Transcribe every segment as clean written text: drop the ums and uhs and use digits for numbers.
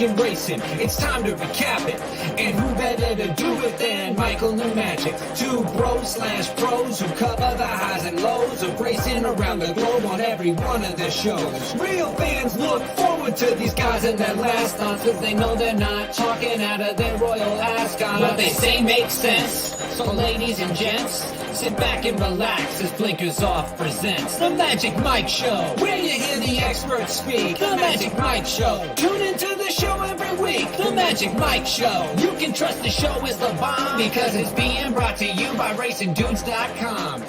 in racing. It's time to recap it. And who better to do it than Michael and Magic? Two bros/pros who cover the highs and lows of racing around the globe on every one of their shows. Real fans look forward to these guys and their last stunts, cause they know they're not talking out of their royal ascot. What they say makes sense. So ladies and gents, sit back and relax as Blinkers Off presents The Magic Mike Show, where you hear the experts speak. The Magic Mike Show. Tune into the show every week. The Magic Mike Show. You can trust the show is the bomb because it's being brought to you by RacingDudes.com.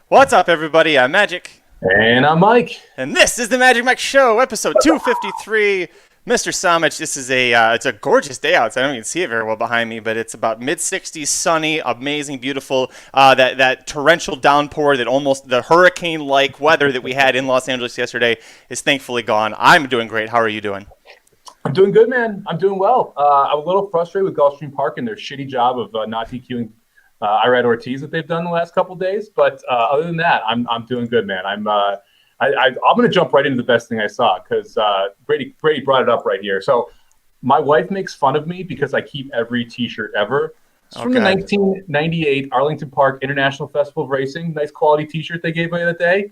What's up, everybody? I'm Magic. And I'm Mike. And this is The Magic Mike Show, episode 253. Mr. Samich, this is it's a gorgeous day out. So I don't even see it very well behind me, but it's about mid-60s, sunny, amazing, beautiful. That torrential downpour, that almost the hurricane-like weather that we had in Los Angeles yesterday is thankfully gone. I'm doing great. How are you doing? I'm doing good, man. I'm doing well. I'm a little frustrated with Gulfstream Park and their shitty job of not DQing Irad Ortiz that they've done the last couple of days. But other than that, I'm doing good, man. I'm going to jump right into the best thing I saw because Brady brought it up right here. So my wife makes fun of me because I keep every T-shirt ever. It's from the 1998 Arlington Park International Festival of Racing. Nice quality T-shirt they gave me that day.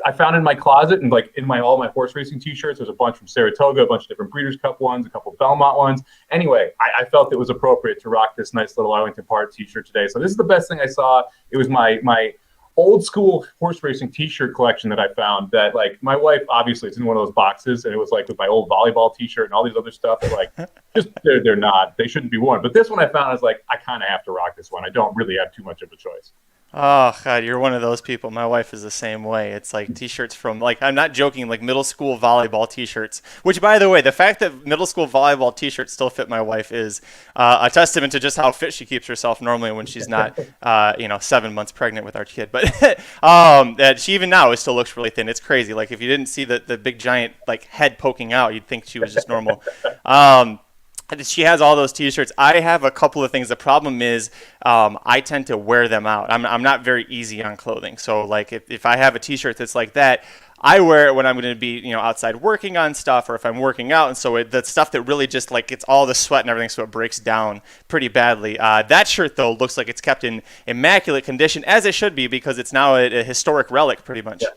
I found it in my closet and like in all my horse racing T-shirts. There's a bunch from Saratoga, a bunch of different Breeders' Cup ones, a couple of Belmont ones. Anyway, I felt it was appropriate to rock this nice little Arlington Park T-shirt today. So this is the best thing I saw. It was my old school horse racing T-shirt collection that I found that like my wife, obviously it's in one of those boxes and it was like with my old volleyball T-shirt and all these other stuff that like just they shouldn't be worn. But this one I found, I was like, I kind of have to rock this one. I don't really have too much of a choice. Oh, God, you're one of those people. My wife is the same way. It's like T-shirts from, like, I'm not joking, like middle school volleyball T-shirts, which, by the way, the fact that middle school volleyball T-shirts still fit my wife is a testament to just how fit she keeps herself normally when she's not, 7 months pregnant with our kid. But that she even now still looks really thin. It's crazy. Like, if you didn't see the big giant, like, head poking out, you'd think she was just normal. She has all those T-shirts. I have a couple of things. The problem is I tend to wear them out. I'm not very easy on clothing. So like if I have a T-shirt that's like that, I wear it when I'm going to be outside working on stuff or if I'm working out. And so the stuff that really just like it's all the sweat and everything, so it breaks down pretty badly. That shirt though looks like it's kept in immaculate condition, as it should be, because it's now a historic relic pretty much. Yeah.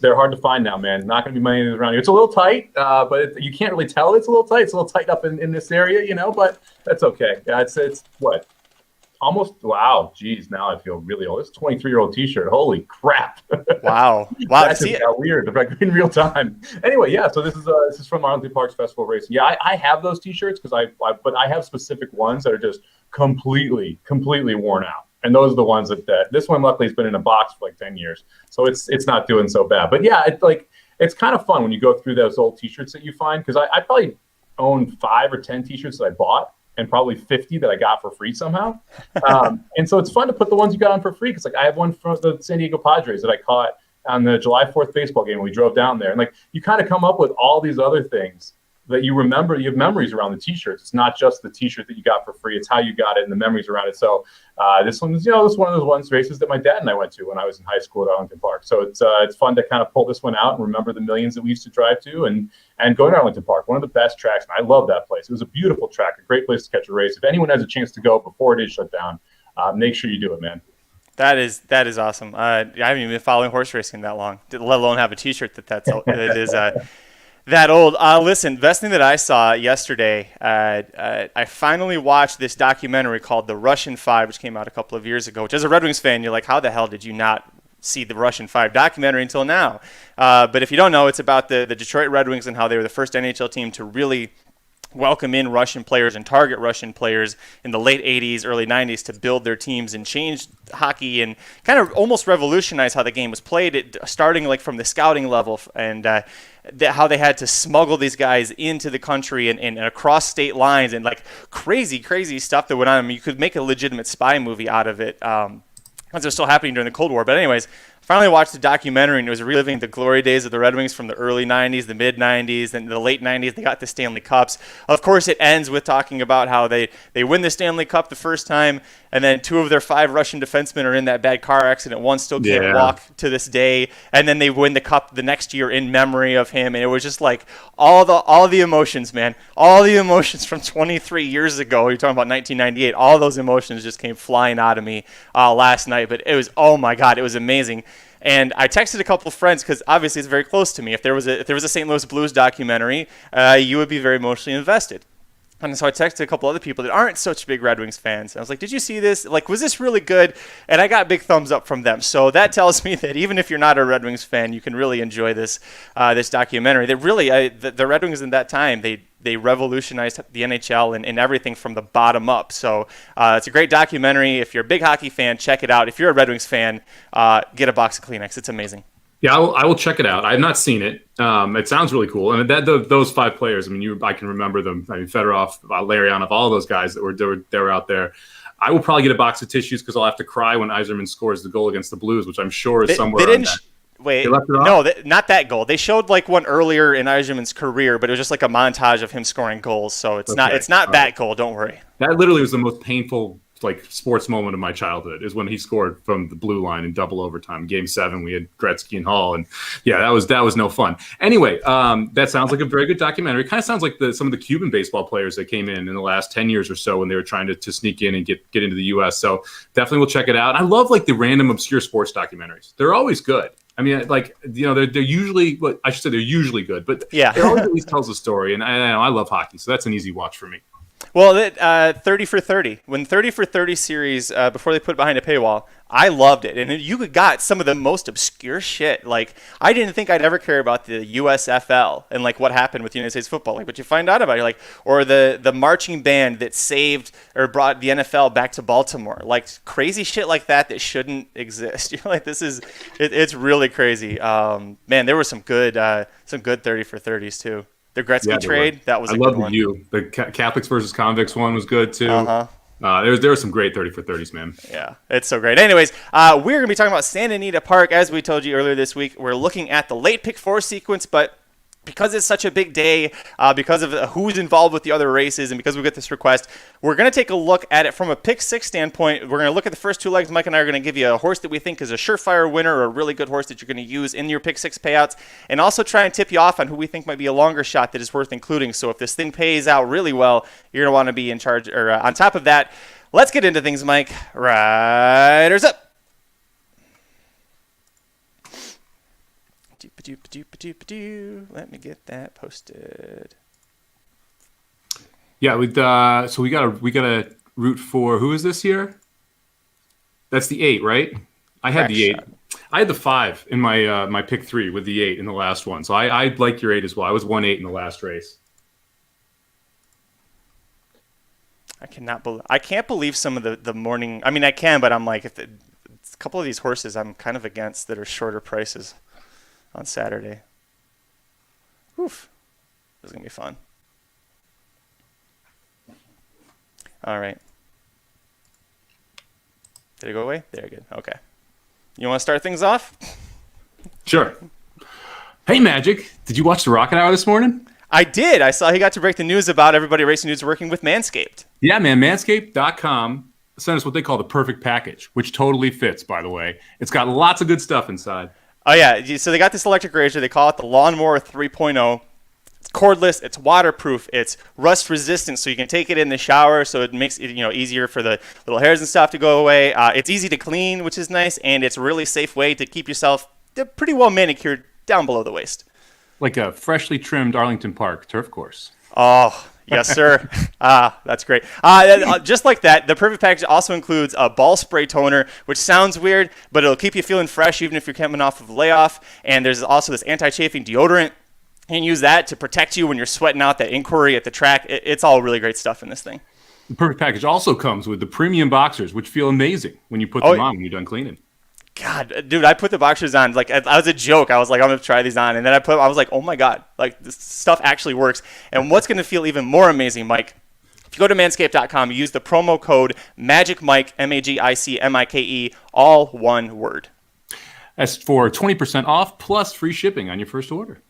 They're hard to find now, man. Not going to be many around here. It's a little tight, but you can't really tell it's a little tight. It's a little tight up in this area, but that's okay. Yeah, it's what? Almost, wow, geez, now I feel really old. It's a 23-year-old T-shirt. Holy crap. Wow. That just got weird in real time. Anyway, yeah, so this is from Arlington Park's Festival of Racing. Yeah, I have those T-shirts but I have specific ones that are just completely worn out. And those are the ones that this one luckily has been in a box for like 10 years. So it's not doing so bad. But yeah, it's kind of fun when you go through those old T-shirts that you find, because I probably own 5 or 10 T-shirts that I bought and probably 50 that I got for free somehow. And so it's fun to put the ones you got on for free, because like I have one from the San Diego Padres that I caught on the July 4th baseball game when we drove down there. And like you kind of come up with all these other things that you remember. You have memories around the T-shirts. It's not just the T-shirt that you got for free. It's how you got it and the memories around it. So this one is, this one of those races that my dad and I went to when I was in high school at Arlington Park. So it's fun to kind of pull this one out and remember the millions that we used to drive to and go to Arlington Park, one of the best tracks. And I love that place. It was a beautiful track, a great place to catch a race. If anyone has a chance to go before it is shut down, make sure you do it, man. That is awesome. I haven't even been following horse racing that long, let alone have a T-shirt that is that old. Listen, best thing that I saw yesterday, I finally watched this documentary called The Russian Five, which came out a couple of years ago, which as a Red Wings fan, you're like, how the hell did you not see the Russian Five documentary until now? But if you don't know, it's about the Detroit Red Wings and how they were the first NHL team to really welcome in Russian players and target Russian players in the late 80s, early 90s to build their teams and change hockey and kind of almost revolutionize how the game was played, starting like from the scouting level and how they had to smuggle these guys into the country and across state lines and like crazy stuff that went on. I mean, you could make a legitimate spy movie out of it. Because it was still happening during the Cold War. But anyways, finally watched the documentary, and it was reliving the glory days of the Red Wings from the early 90s, the mid 90s, and the late 90s. They got the Stanley Cups. Of course, it ends with talking about how they win the Stanley Cup the first time, and then 2 of their 5 Russian defensemen are in that bad car accident. One still can't walk to this day, and then they win the cup the next year in memory of him. And it was just like all the emotions, man. All the emotions from 23 years ago. You're talking about 1998. All those emotions just came flying out of me last night. But it was, oh my God, it was amazing. And I texted a couple of friends because obviously it's very close to me. If there was a St. Louis Blues documentary, you would be very emotionally invested. And so I texted a couple other people that aren't such big Red Wings fans. I was like, did you see this? Like, was this really good? And I got big thumbs up from them. So that tells me that even if you're not a Red Wings fan, you can really enjoy this this documentary. They really, the Red Wings in that time, they revolutionized the NHL and everything from the bottom up. So it's a great documentary. If you're a big hockey fan, check it out. If you're a Red Wings fan, get a box of Kleenex. It's amazing. Yeah, I will check it out. I have not seen it. It sounds really cool. And those 5 players, I mean, I can remember them. I mean, Fedorov, Larionov, all those guys that were out there. I will probably get a box of tissues because I'll have to cry when Yzerman scores the goal against the Blues, which I'm sure is somewhere. They didn't. Wait, no, not that goal. They showed like one earlier in Yzerman's career, but it was just like a montage of him scoring goals. So it's not that goal. Don't worry. That literally was the most painful like sports moment of my childhood is when he scored from the blue line in double overtime. Game 7, we had Gretzky and Hall, and yeah, that was no fun. Anyway, that sounds like a very good documentary. It kind of sounds like some of the Cuban baseball players that came in the last 10 years or so when they were trying to sneak in and get into the U.S. So definitely we'll check it out. I love like the random obscure sports documentaries. They're always good. I mean, like, you know, they're usually, well, I should say they're usually good, but yeah, it always at least tells a story. And I love hockey, so that's an easy watch for me. Well, 30 for 30. When 30 for 30 series, before they put it behind a paywall, I loved it. And you got some of the most obscure shit. Like, I didn't think I'd ever care about the USFL and, like, what happened with United States football. Like, but you find out about it. You're like, or the marching band that saved or brought the NFL back to Baltimore. Like, crazy shit like that shouldn't exist. You're like, it's really crazy. Man, there were some good 30 for 30s, too. The Gretzky trade, that was a good one. The Catholics versus convicts one was good too. Uh-huh. There were some great 30 for 30s, man. Yeah, it's so great. Anyways, we're going to be talking about Santa Anita Park. As we told you earlier this week, we're looking at the late pick 4 sequence, but because it's such a big day, because of who's involved with the other races, and because we get this request, we're going to take a look at it from a pick 6 standpoint. We're going to look at the first 2 legs. Mike and I are going to give you a horse that we think is a surefire winner or a really good horse that you're going to use in your pick 6 payouts, and also try and tip you off on who we think might be a longer shot that is worth including. So if this thing pays out really well, you're going to want to be in charge. Or on top of that, let's get into things, Mike. Riders up. Let me get that posted. Yeah, so we got a root for who is this here? That's the 8, right? I had the 8. I had the 5 in my my pick 3 with the 8 in the last one. So I like your 8 as well. I was 1-8 in the last race. I can't believe some of the morning. I mean, I can, but I'm like, a couple of these horses I'm kind of against that are shorter prices on Saturday. Oof. This is going to be fun. All right. Did it go away? There, good. Okay. You want to start things off? Sure. Hey, Magic. Did you watch the Rocket Hour this morning? I did. I saw he got to break the news about Everybody Racing News working with Manscaped. Yeah, man. Manscaped.com sent us what they call the perfect package, which totally fits, by the way. It's got lots of good stuff inside. Oh, yeah. So they got this electric razor. They call it the Lawnmower 3.0. It's cordless. It's waterproof. It's rust resistant, so you can take it in the shower. So it makes it easier for the little hairs and stuff to go away. It's easy to clean, which is nice, and it's a really safe way to keep yourself pretty well manicured down below the waist. Like a freshly trimmed Arlington Park turf course. Oh, yes, sir. That's great. Just like that, the perfect package also includes a ball spray toner, which sounds weird, but it'll keep you feeling fresh even if you're coming off of a layoff. And there's also this anti-chafing deodorant. You can use that to protect you when you're sweating out that inquiry at the track. It's all really great stuff in this thing. The perfect package also comes with the premium boxers, which feel amazing when you put them on when you're done cleaning. God, dude, I put the boxers on like I was a joke. I was like, I'm gonna try these on, and then I was like, oh my god, like this stuff actually works. And what's gonna feel even more amazing, Mike? If you go to manscaped.com, you use the promo code MAGICMIKE, MAGICMIKE, all one word. That's for 20% off plus free shipping on your first order.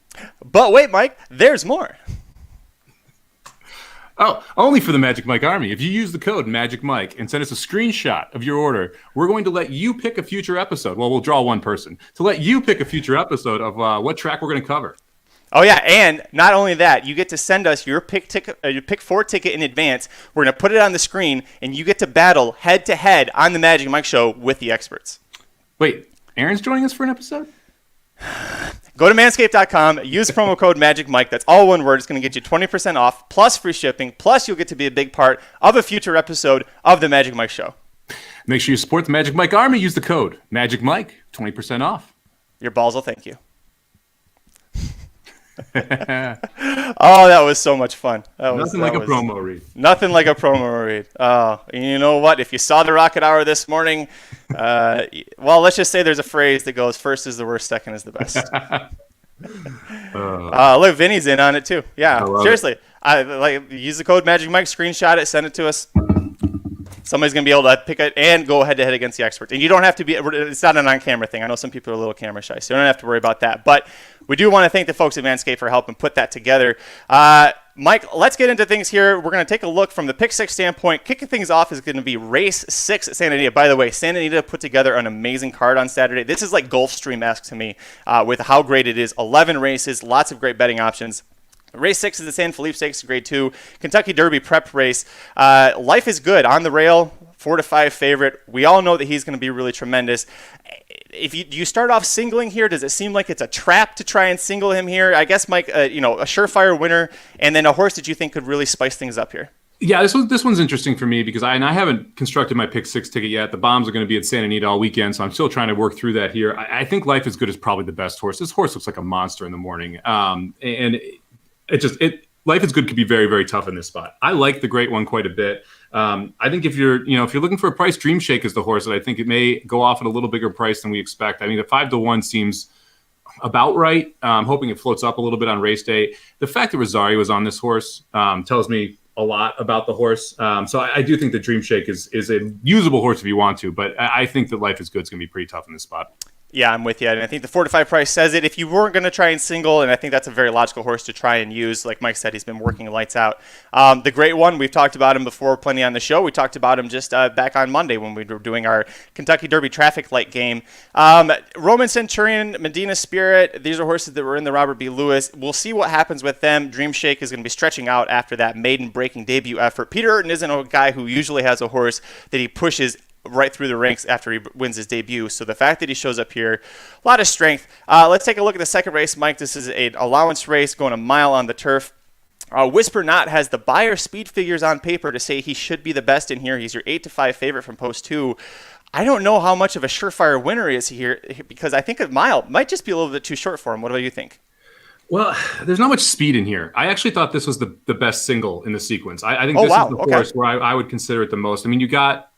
But wait, Mike, there's more. Oh, only for the Magic Mike Army. If you use the code Magic Mike and send us a screenshot of your order, we're going to let you pick a future episode. Well, we'll draw one person to let you pick a future episode of what track we're going to cover. Oh yeah, and not only that, you get to send us your pick 4 ticket in advance. We're going to put it on the screen, and you get to battle head to head on the Magic Mike Show with the experts. Wait, Aaron's joining us for an episode? Go to manscaped.com, use promo code MagicMike. That's all one word. It's going to get you 20% off, plus free shipping, plus you'll get to be a big part of a future episode of the Magic Mike Show. Make sure you support the Magic Mike Army. Use the code Magic Mike, 20% off. Your balls will thank you. Oh, that was so much fun. Nothing like a promo read. Nothing like a promo read. Oh, and you know what? If you saw the Rocket Hour this morning, well, let's just say there's a phrase that goes, first is the worst, second is the best. Look, Vinny's in on it too. Yeah, seriously. Use the code Magic Mike, screenshot it, send it to us. Somebody's going to be able to pick it and go head-to-head against the experts. And you don't have to be – it's not an on-camera thing. I know some people are a little camera shy, so you don't have to worry about that. But we do want to thank the folks at Manscaped for helping put that together. Mike, let's get into things here. We're going to take a look from the Pick 6 standpoint. Kicking things off is going to be Race 6 at Santa Anita. By the way, Santa Anita put together an amazing card on Saturday. This is like Gulfstream-esque to me with how great it is. 11 races, lots of great betting options. Race 6 is the San Felipe Stakes, Grade 2, Kentucky Derby prep race. Life is Good on the rail, 4-5 favorite. We all know that he's going to be really tremendous. Do you start off singling here? Does it seem like it's a trap to try and single him here? I guess, Mike, a surefire winner, and then a horse that you think could really spice things up here. Yeah, this one's interesting for me because I haven't constructed my Pick 6 ticket yet. The bombs are going to be at Santa Anita all weekend, so I'm still trying to work through that here. I think Life is Good is probably the best horse. This horse looks like a monster in the morning, Life is Good could be very, very tough in this spot. I like the Great One quite a bit. I think if you're looking for a price, Dream Shake is the horse that I think it may go off at a little bigger price than we expect. I mean, the 5-1 seems about right. I'm hoping it floats up a little bit on race day. The fact that Rosario was on this horse tells me a lot about the horse. So I do think that Dream Shake is a usable horse if you want to, but I think that Life is Good is going to be pretty tough in this spot. Yeah, I'm with you. And I think the 4-5 price says it. If you weren't going to try and single, and I think that's a very logical horse to try and use, like Mike said, he's been working lights out. The Great One, we've talked about him before plenty on the show. We talked about him just back on Monday when we were doing our Kentucky Derby traffic light game. Roman Centurion, Medina Spirit, these are horses that were in the Robert B. Lewis. We'll see what happens with them. Dream Shake is going to be stretching out after that maiden breaking debut effort. Peter Urton isn't a guy who usually has a horse that he pushes right through the ranks after he wins his debut. So the fact that he shows up here, a lot of strength. Let's take a look at the second race, Mike. This is an allowance race going a mile on the turf. Whisper Not has the buyer speed figures on paper to say he should be the best in here. He's your 8-5 favorite from post 2. I don't know how much of a surefire winner is here because I think a mile might just be a little bit too short for him. What do you think? Well, there's not much speed in here. I actually thought this was the best single in the sequence. I think this is the horse where I would consider it the most. I mean, you got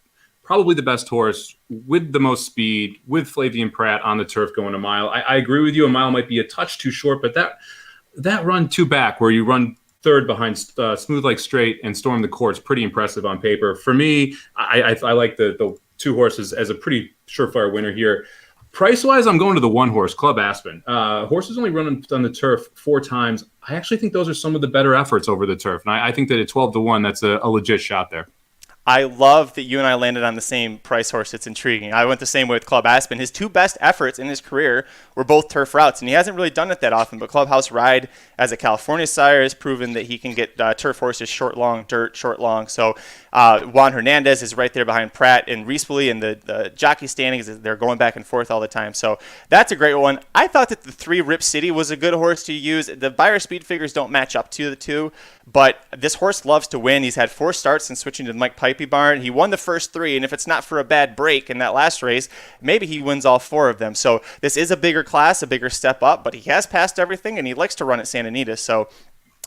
probably the best horse with the most speed, with Flavian Pratt on the turf going a mile. I agree with you. A mile might be a touch too short, but that run 2 back where you run third behind Smooth Like Straight and Storm the Court's pretty impressive on paper. For me, I like the 2 horses as a pretty surefire winner here. Price-wise, I'm going to the 1 horse, Club Aspen. Horses only run on the turf 4 times. I actually think those are some of the better efforts over the turf. And I think that at 12-1, that's a legit shot there. I love that you and I landed on the same price horse. It's intriguing. I went the same way with Club Aspen. His 2 best efforts in his career were both turf routes, and he hasn't really done it that often, but Clubhouse Ride as a California sire has proven that he can get turf horses short, long, dirt, short, long. So Juan Hernandez is right there behind Pratt and Reespoli, and the jockey standings, they're going back and forth all the time. So that's a great one. I thought that the 3 Rip City was a good horse to use. The buyer speed figures don't match up to the 2, but this horse loves to win. He's had 4 starts since switching to the Mike Pipey barn. He won the first 3, and if it's not for a bad break in that last race, maybe he wins all 4 of them. So this is a bigger class, a bigger step up, but he has passed everything, and he likes to run at Santa Anita. So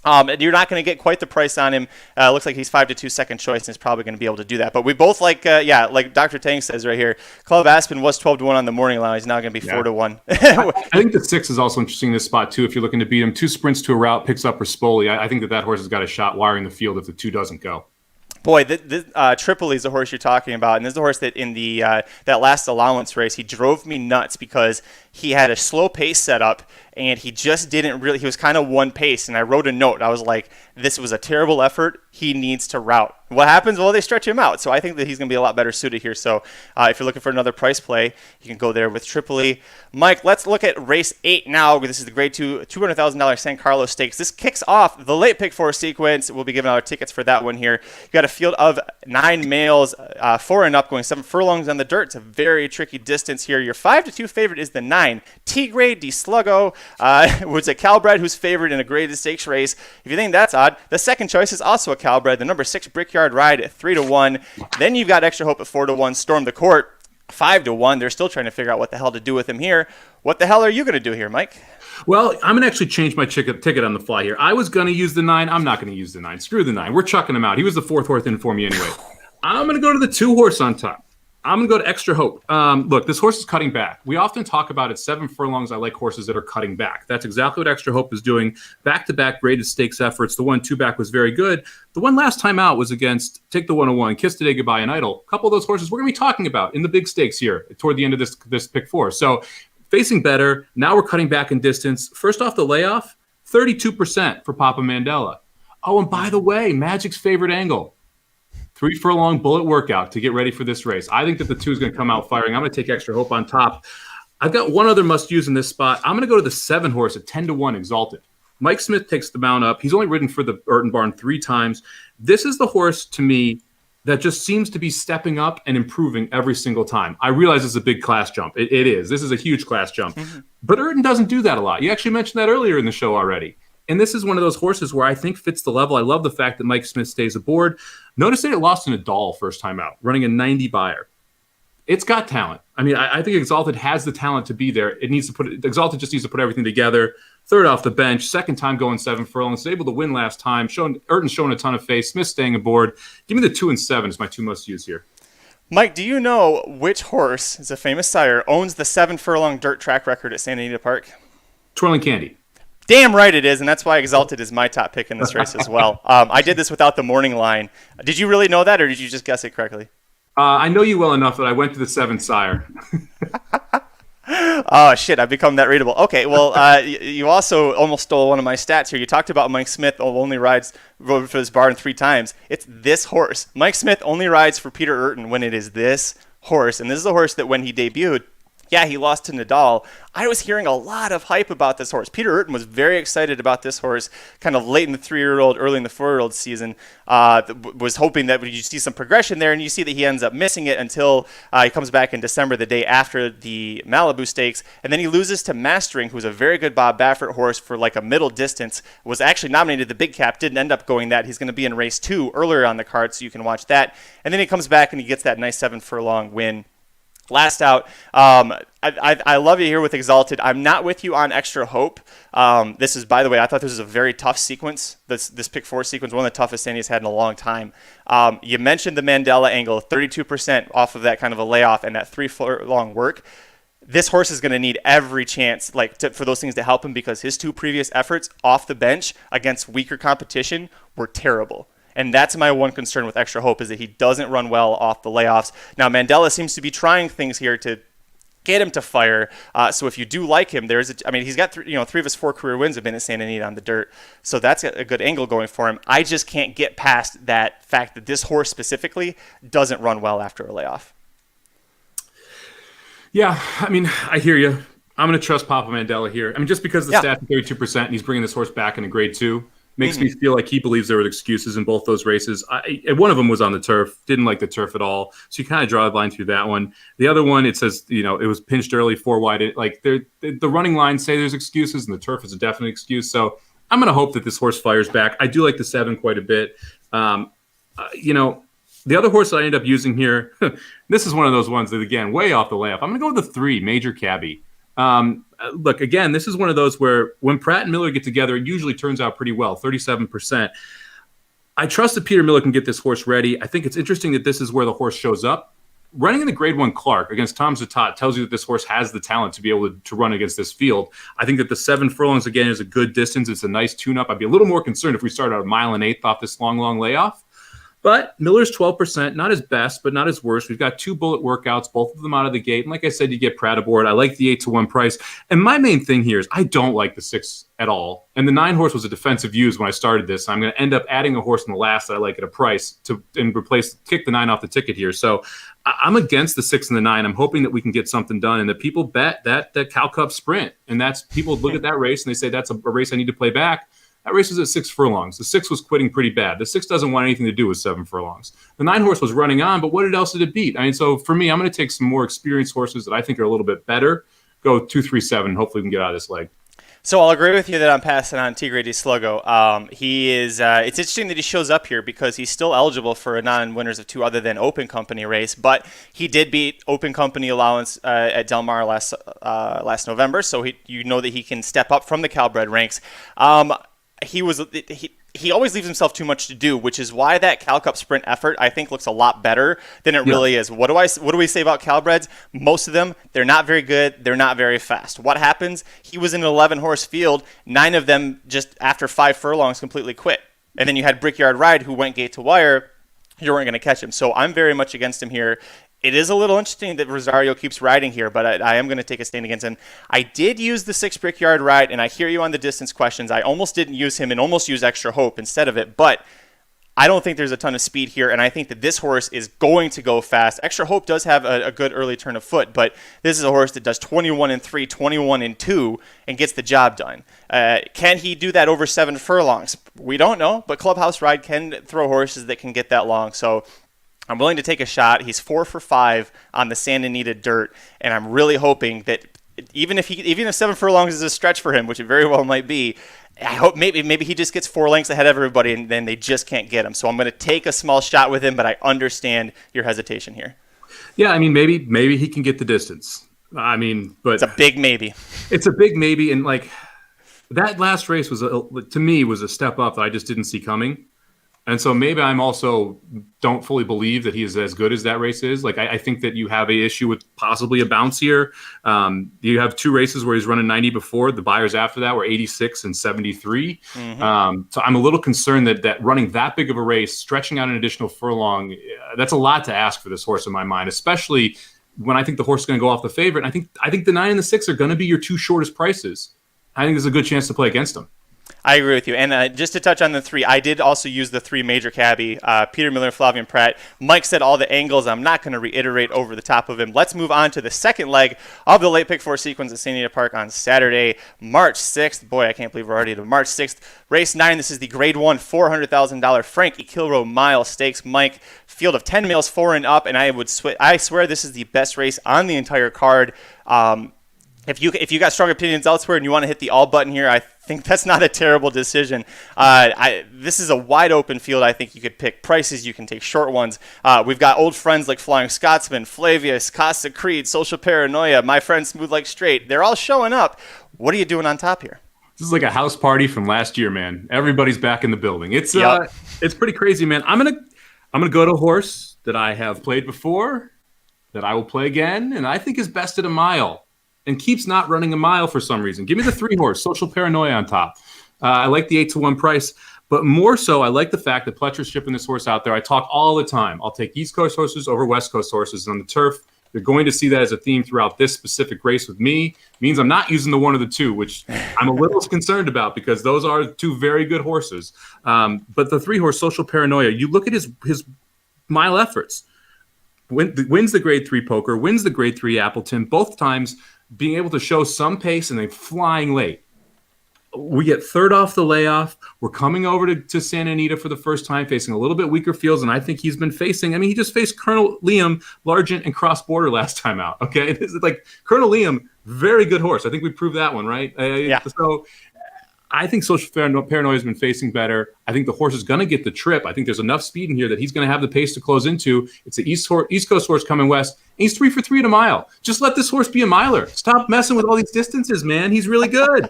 you're not going to get quite the price on him. Looks like he's 5-2 second choice and is probably going to be able to do that. But we both like Dr. Tang says right here, Club Aspen was 12-1 on the morning line. He's now going to be 4-1. I think the 6 is also interesting in this spot too. If you're looking to beat him, 2 sprints to a route, picks up Rispoli. I think that horse has got a shot wiring the field if the 2 doesn't go. Boy, Tripoli is the horse you're talking about, and this is the horse that in the that last allowance race, he drove me nuts because he had a slow pace setup, and he just didn't really. He was kind of one pace, and I wrote a note. I was like, "This was a terrible effort. He needs to route." What happens? Well, they stretch him out, so I think that he's going to be a lot better suited here. So, if you're looking for another price play, you can go there with Tripoli. Mike, let's look at race 8 now. This is the Grade 2 $200,000 San Carlos Stakes. This kicks off the late pick 4 sequence. We'll be giving out our tickets for that one here. You got a field of 9 males, 4 and up, going 7 furlongs on the dirt. It's a very tricky distance here. Your 5-2 favorite is the 9 Tigre de Sluggo, was a Calbred who's favored in a graded stakes race. If you think that's odd, the second choice is also a Calbred. The number 6 Brickyard Ride at 3-1. Then you've got Extra Hope at 4-1. Storm the Court 5-1. They're still trying to figure out what the hell to do with him here. What the hell are you going to do here, Mike? Well, I'm going to actually change my ticket on the fly here. I was going to use the 9. I'm not going to use the 9. Screw the 9. We're chucking him out. He was the 4th horse in for me anyway. I'm going to go to the 2 horse on top. I'm going to go to Extra Hope. Look, this horse is cutting back. We often talk about at 7 furlongs, I like horses that are cutting back. That's exactly what Extra Hope is doing. Back-to-back graded stakes efforts. The 1-2 back was very good. The one last time out was against Take the 101, Kiss Today, Goodbye, and Idle. A couple of those horses we're going to be talking about in the big stakes here toward the end of this pick 4. So facing better. Now we're cutting back in distance. First off the layoff, 32% for Papa Mandela. Oh, and by the way, Magic's favorite angle. 3 furlong bullet workout to get ready for this race. I think that the 2 is going to come out firing. I'm going to take Extra Hope on top. I've got one other must-use in this spot. I'm going to go to the 7 horse at 10-1 Exalted. Mike Smith takes the mount up. He's only ridden for the Urton Barn 3 times. This is the horse, to me, that just seems to be stepping up and improving every single time. I realize it's a big class jump. It is. This is a huge class jump. Mm-hmm. But Urton doesn't do that a lot. You actually mentioned that earlier in the show already. And this is one of those horses where I think fits the level. I love the fact that Mike Smith stays aboard. Notice that it lost in a doll first time out, running a 90 buyer. It's got talent. I mean, I think Exalted has the talent to be there. Exalted just needs to put everything together. 3rd off the bench, 2nd time going 7 furlongs, able to win last time. Urton's showing a ton of face. Smith staying aboard. Give me the 2 and 7 is my 2 most used here. Mike, do you know which horse, is a famous sire, owns the 7 furlong dirt track record at Santa Anita Park? Twirling Candy. Damn right it is, and that's why Exalted is my top pick in this race as well. I did this without the morning line. Did you really know that, or did you just guess it correctly? I know you well enough that I went to the 7 sire. Oh, shit, I've become that readable. Okay, well, you also almost stole one of my stats here. You talked about Mike Smith only rode for this barn 3 times. It's this horse. Mike Smith only rides for Peter Urton when it is this horse, and this is a horse that when he debuted, yeah, he lost to Nadal. I was hearing a lot of hype about this horse. Peter Urton was very excited about this horse, kind of late in the 3-year-old, early in the 4-year-old season. Was hoping that you see some progression there, and you see that he ends up missing it until he comes back in December, the day after the Malibu Stakes, and then he loses to Mastering, who's a very good Bob Baffert horse for like a middle distance. Was actually nominated the Big Cap, didn't end up going that. He's going to be in race 2 earlier on the card, so you can watch that. And then he comes back and he gets that nice 7 furlong win. Last out, I love you here with Exalted. I'm not with you on Extra Hope. This is, by the way, I thought this was a very tough sequence. This pick 4 sequence, one of the toughest Sandy's had in a long time. You mentioned the Mandela angle, 32% off of that kind of a layoff and that 3 furlong work. This horse is going to need every chance for those things to help him, because his 2 previous efforts off the bench against weaker competition were terrible. And that's my one concern with Extra Hope, is that he doesn't run well off the layoffs. Now, Mandela seems to be trying things here to get him to fire. So if you do like him, he's got 3 of his 4 career wins have been at Santa Anita on the dirt. So that's a good angle going for him. I just can't get past that fact that this horse specifically doesn't run well after a layoff. Yeah, I mean, I hear you. I'm going to trust Papa Mandela here. I mean, just because the stats are 32% and he's bringing this horse back in a grade 2. Makes me feel like he believes there were excuses in both those races. One of them was on the turf. Didn't like the turf at all. So you kind of draw a line through that one. The other one, it says, it was pinched early, 4 wide. The running lines say there's excuses, and the turf is a definite excuse. So I'm going to hope that this horse fires back. I do like the 7 quite a bit. The other horse that I end up using here, this is one of those ones that, again, way off the layup. I'm going to go with the 3, Major Cabbie. Look, again, this is one of those where when Pratt and Miller get together, it usually turns out pretty well, 37%. I trust that Peter Miller can get this horse ready. I think it's interesting that this is where the horse shows up. Running in the Grade 1 Clark against Tom Zatat tells you that this horse has the talent to be able to run against this field. I think that the 7 furlongs, again, is a good distance. It's a nice tune-up. I'd be a little more concerned if we started out 1 1/8 off this long layoff. But Miller's 12%, not his best, but not his worst. We've got 2 bullet workouts, both of them out of the gate. And like I said, you get Pratt aboard. I like the 8-1 price. And my main thing here is I don't like the 6 at all. And the 9 horse was a defensive use when I started this. I'm going to end up adding a horse in the last that I like at a price kick the 9 off the ticket here. So I'm against the 6 and the 9. I'm hoping that we can get something done. And that people bet that Cal Cup Sprint. And that's people look at that race and they say that's a race I need to play back. That race was at 6 furlongs. The 6 was quitting pretty bad. The 6 doesn't want anything to do with 7 furlongs. The 9 horse was running on, but what else did it beat? I mean, so for me, I'm going to take some more experienced horses that I think are a little bit better. Go 2, 3, 7. Hopefully we can get out of this leg. So I'll agree with you that I'm passing on Tigre de Sluggo. He is. It's interesting that he shows up here because he's still eligible for a non-winners of 2 other than Open Company race, but he did beat Open Company allowance at Del Mar last November, so you know that he can step up from the Calbred ranks. He always leaves himself too much to do, which is why that Cal Cup Sprint effort I think looks a lot better than it really is. What do we say about Calbreds? Most of them, they're not very good. They're not very fast. What happens? He was in an 11-horse field. 9 of them just after 5 furlongs completely quit, and then you had Brickyard Ride who went gate to wire. You weren't going to catch him. So I'm very much against him here. It is a little interesting that Rosario keeps riding here, but I am going to take a stand against him. I did use the 6 Brickyard Ride, and I hear you on the distance questions. I almost didn't use him and almost used Extra Hope instead of it, but I don't think there's a ton of speed here, and I think that this horse is going to go fast. Extra Hope does have a good early turn of foot, but this is a horse that does 21-3, 21-2, and gets the job done. Can he do that over 7 furlongs? We don't know, but Clubhouse Ride can throw horses that can get that long, so I'm willing to take a shot. He's 4 for 5 on the Santa Anita dirt, and I'm really hoping that even if 7 furlongs is a stretch for him, which it very well might be, I hope maybe he just gets 4 lengths ahead of everybody, and then they just can't get him. So I'm going to take a small shot with him, but I understand your hesitation here. Yeah, I mean, maybe he can get the distance. I mean, but it's a big maybe. It's a big maybe, and like that last race was to me was a step up that I just didn't see coming. And so maybe I'm also don't fully believe that he is as good as that race is. Like I think that you have a issue with possibly a bounce here. You have 2 races where he's running 90 before. The buyers after that were 86 and 73. Mm-hmm. So I'm a little concerned that running that big of a race, stretching out an additional furlong, that's a lot to ask for this horse in my mind, especially when I think the horse is going to go off the favorite. And I think the 9 and the 6 are going to be your 2 shortest prices. I think there's a good chance to play against them. I agree with you. And just to touch on the 3, I did also use the 3 major cabbie, Peter Miller, Flavian Pratt. Mike said all the angles. I'm not going to reiterate over the top of him. Let's move on to the second leg of the late pick 4 sequence at Santa Anita Park on Saturday, March 6th. Boy, I can't believe we're already to March 6th. Race 9, this is the Grade 1 $400,000 Frankie Kilroe Mile Stakes. Mike, field of 10 males 4 and up, and I swear this is the best race on the entire card. If you got strong opinions elsewhere and you want to hit the all button here, I think that's not a terrible decision. This is a wide open field. I think you could pick prices. You can take short ones. We've got old friends like Flying Scotsman, Flavius, Costa Creed, Social Paranoia, my friend Smooth Like Straight. They're all showing up. What are you doing on top here? This is like a house party from last year, man. Everybody's back in the building. It's pretty crazy, man. I'm gonna go to a horse that I have played before, that I will play again, and I think is best at a mile. And keeps not running a mile for some reason. Give me the 3 horse, Social Paranoia on top. I like the 8-1 price, but more so, I like the fact that Pletcher's shipping this horse out there. I talk all the time. I'll take East Coast horses over West Coast horses. And on the turf, you're going to see that as a theme throughout this specific race with me. It means I'm not using the 1 or the 2, which I'm a little concerned about because those are 2 very good horses. But the 3 horse, Social Paranoia, you look at his mile efforts. Wins the Grade 3 Poker, wins the Grade 3 Appleton, both times being able to show some pace and then flying late. We get 3rd off the layoff. We're coming over to Santa Anita for the first time, facing a little bit weaker fields, and I think he's been facing. I mean, he just faced Colonel Liam, Largent, and Cross Border last time out. Okay, this is like Colonel Liam, very good horse. I think we proved that one, right? Yeah. So I think Social Paranoia has been facing better. I think the horse is going to get the trip. I think there's enough speed in here that he's going to have the pace to close into. It's the East Coast horse coming west. And he's 3 for 3 at a mile. Just let this horse be a miler. Stop messing with all these distances, man. He's really good.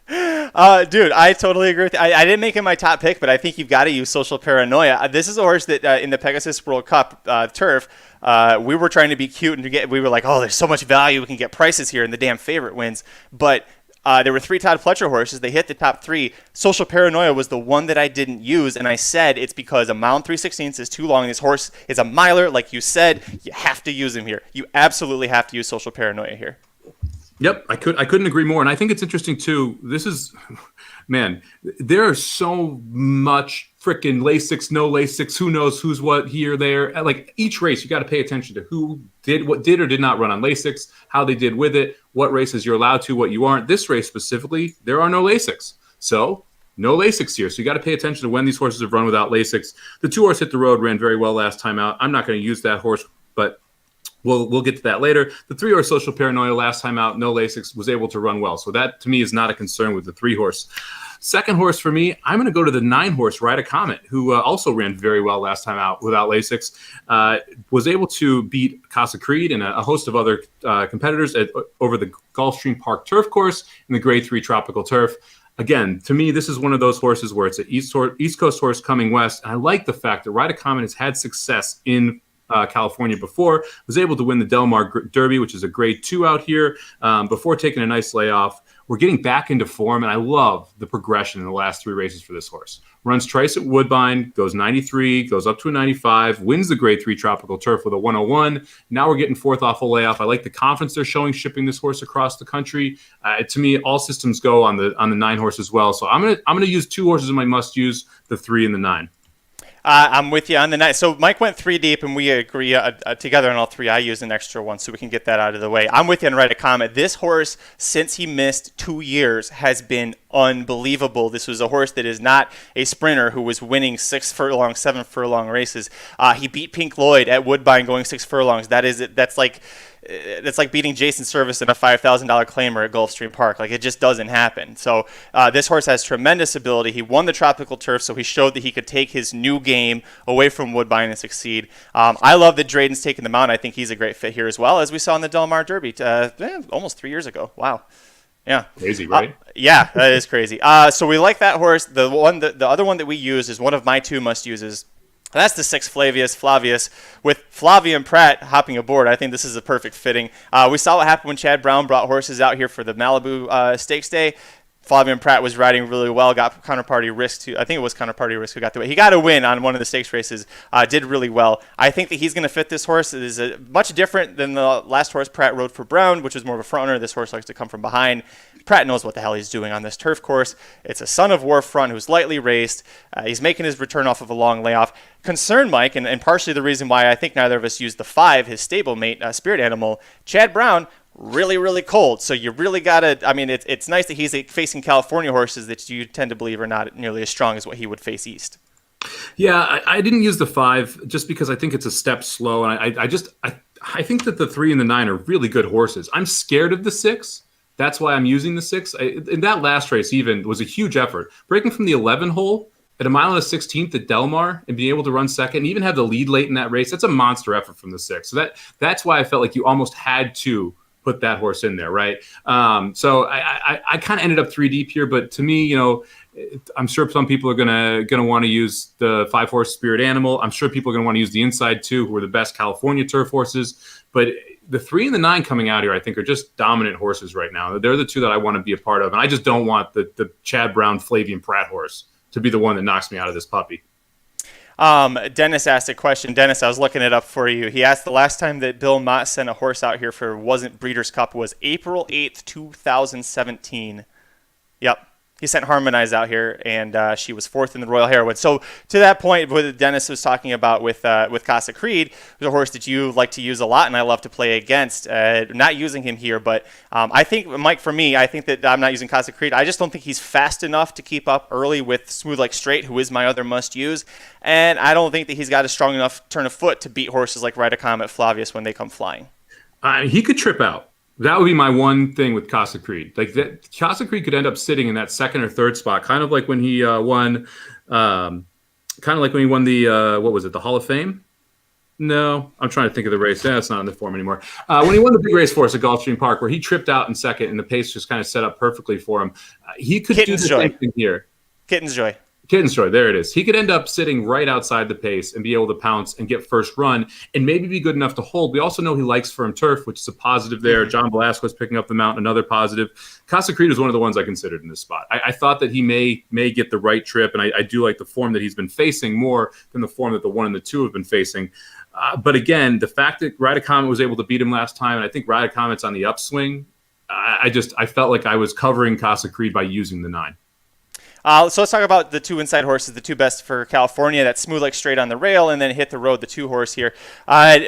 Dude, I totally agree with you. I didn't make him my top pick, but I think you've got to use Social Paranoia. This is a horse that in the Pegasus World Cup turf, we were trying to be cute and we were like, oh, there's so much value. We can get prices here and the damn favorite wins. But There were 3 Todd Pletcher horses. They hit the top 3. Social Paranoia was the one that I didn't use, and I said it's because a mile and 3/16 is too long. This horse is a miler, like you said. You have to use him here. You absolutely have to use Social Paranoia here. Yep, I couldn't agree more. And I think it's interesting too. This is, man, there are so much freaking Lasix, no Lasix, who knows who's what here, there. Like each race, you got to pay attention to who did what did or did not run on Lasix, how they did with it, what races you're allowed to, what you aren't. This race specifically, there are no Lasix. So no Lasix here. So you got to pay attention to when these horses have run without Lasix. The 2-horse Hit the Road ran very well last time out. I'm not going to use that horse, but we'll get to that later. The 3-horse Social Paranoia last time out, no Lasix, was able to run well. So that to me is not a concern with the 3-horse. Second horse for me, I'm going to go to the 9-horse Ride a Comet, who also ran very well last time out without Lasix. Was able to beat Casa Creed and a host of other competitors over the Gulfstream Park turf course and the Grade 3 Tropical Turf. Again, to me, this is one of those horses where it's an East Coast horse coming west. And I like the fact that Ride a Comet has had success in California before, was able to win the Del Mar Derby, which is a grade 2 out here, before taking a nice layoff. We're getting back into form, and I love the progression in the last 3 races for this horse. Runs twice at Woodbine, goes 93, goes up to a 95, wins the grade 3 Tropical Turf with a 101. Now we're getting 4th off a layoff. I like the confidence they're showing shipping this horse across the country. To me, all systems go on the 9-horse as well. So I'm gonna use 2 horses in my must use, the 3 and the 9. I'm with you on the 9. So Mike went 3 deep, and we agree together on all 3. I used an extra one, so we can get that out of the way. I'm with you on Ride a Comet. This horse, since he missed 2 years, has been unbelievable. This was a horse that is not a sprinter who was winning 6 furlong, 7 furlong races. He beat Pink Lloyd at Woodbine going 6 furlongs. That's like beating Jason Service in a $5,000 claimer at Gulfstream Park. Like, it just doesn't happen. So this horse has tremendous ability. He won the Tropical Turf, so he showed that he could take his new game away from Woodbine and succeed. I love that Drayden's taking the mount. I think he's a great fit here as well, as we saw in the Del Mar Derby almost 3 years ago. Wow. Yeah. Crazy, right? Yeah, that is crazy. So we like that horse. The other one that we use is one of my 2 must-uses. That's the 6 Flavius with Flavia Pratt hopping aboard. I think this is a perfect fitting. We saw what happened when Chad Brown brought horses out here for the Malibu Stakes Day. Flavia Pratt was riding really well, got Counterparty Risk I think it was Counterparty Risk who got the win. He got a win on one of the stakes races, did really well. I think that he's going to fit this horse. It is much different than the last horse Pratt rode for Brown, which was more of a front runner. This horse likes to come from behind. Pratt knows what the hell he's doing on this turf course. It's a Son of War front who's lightly raced. He's making his return off of a long layoff. Concern, Mike, and partially the reason why I think neither of us used the 5, his stablemate, Spirit Animal, Chad Brown, really, really cold. So you really got to, I mean, it's nice that he's facing California horses that you tend to believe are not nearly as strong as what he would face east. Yeah, I didn't use the 5 just because I think it's a step slow. And I think that the 3 and the 9 are really good horses. I'm scared of the 6. That's why I'm using the 6. In that last race even was a huge effort. Breaking from the 11 hole at a mile and a 16th at Del Mar and being able to run second and even have the lead late in that race, that's a monster effort from the 6. So that's why I felt like you almost had to put that horse in there, right? So I kind of ended up 3 deep here, but to me, I'm sure some people are gonna want to use the 5-horse Spirit Animal. I'm sure people are gonna want to use the Inside 2, who are the best California turf horses. But the 3 and the 9 coming out here, I think, are just dominant horses right now. They're the 2 that I want to be a part of, and I just don't want the Chad Brown, Flavian Pratt horse to be the one that knocks me out of this puppy. Dennis asked a question. Dennis, I was looking it up for you. He asked the last time that Bill Mott sent a horse out here for wasn't Breeders' Cup was April 8th, 2017. Yep. He sent Harmonize out here, and she was 4th in the Royal Heroine. So to that point, what Dennis was talking about with Casa Creed, was a horse that you like to use a lot, and I love to play against. Not using him here, but I think, Mike, for me, I think that I'm not using Casa Creed. I just don't think he's fast enough to keep up early with Smooth Like Straight, who is my other must-use, and I don't think that he's got a strong enough turn of foot to beat horses like Ride a Comet, Flavius when they come flying. He could trip out. That would be my one thing with Casa Creed. Like that, Casa Creed could end up sitting in that 2nd or 3rd spot, kind of like when he won the what was it, the Hall of Fame? No, I'm trying to think of the race. That's not in the form anymore. When he won the big race for us at Gulfstream Park, where he tripped out in 2nd, and the pace just kind of set up perfectly for him. He could do the same thing here. Kitten's Joy. Kittenstroy, there it is. He could end up sitting right outside the pace and be able to pounce and get first run and maybe be good enough to hold. We also know he likes firm turf, which is a positive there. John Velasquez picking up the mount, another positive. Casa Creed is one of the ones I considered in this spot. I thought that he may get the right trip, and I do like the form that he's been facing more than the form that the 1 and the 2 have been facing. But again, the fact that Ride a Comet was able to beat him last time, and I think Ride a Comet's on the upswing, I felt like I was covering Casa Creed by using the 9. So let's talk about the 2 inside horses, the 2 best for California. That's Smooth Like Straight on the rail, and then Hit the Road, the 2 horse here.